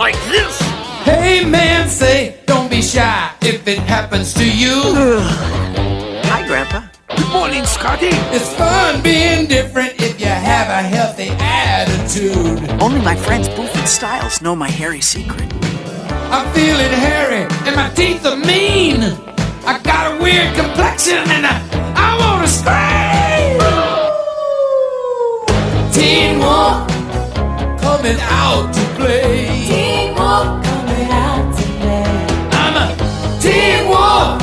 like this. Hey man, say, don't be shy if it happens to you. Hi, Grandpa. Good morning, Scotty. It's fun being different if you have a healthy attitude. Only my friends Boof and Styles know my hairy secret. I'm feeling hairy and my teeth are mean. I got a weird complexion and I wanna scream. Teen Wolf coming out to play. Teen Wolf coming out to play. I'm a Teen Wolf.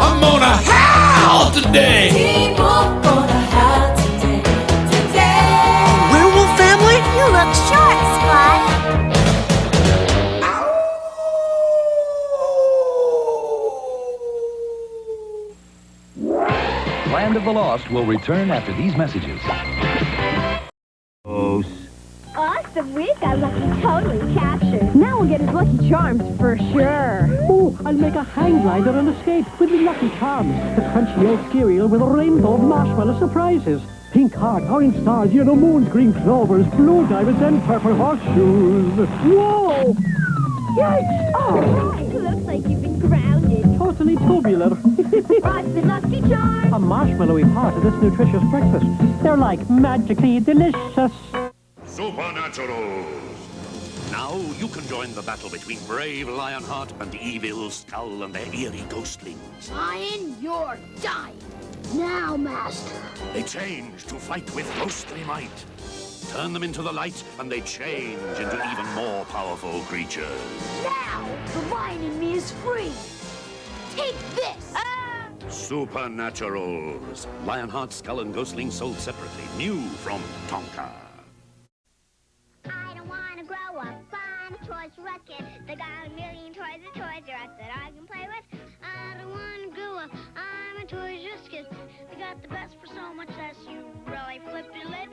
I'm gonna howl today. Teen Wolf gonna howl today. Today. Werewolf family? You look short, Spot. Land of the Lost will return after these messages. Awesome, we got Lucky totally captured. Now we'll get his Lucky Charms for sure. Oh, I'll make a hang glider and escape with the Lucky Charms, the crunchy oat cereal with a rainbow of marshmallow surprises. Pink heart, orange stars, yellow moons, green clovers, blue diamonds, and purple horseshoes. Whoa! Yikes! Oh, Looks like you've been grounded. totally tubular. What's the Lucky Charm? A marshmallowy part of this nutritious breakfast. They're like magically delicious. Supernaturals. Now you can join the battle between brave Lionheart and evil Skull and their eerie ghostlings. Lion, you're dying. Now, Master. They change to fight with ghostly might. Turn them into the light, and they change into even more powerful creatures. Now, the lion in me is free. Take this. Supernaturals. Lionheart, Skull, and Ghostling sold separately. New from Tonka. I don't want to grow up. I'm a Toys R Us kid. They got a million toys at Toys R Us that I can play with. I don't want to grow up. I'm a Toys R Us kid. They got the best for so much less. You really flip your lid.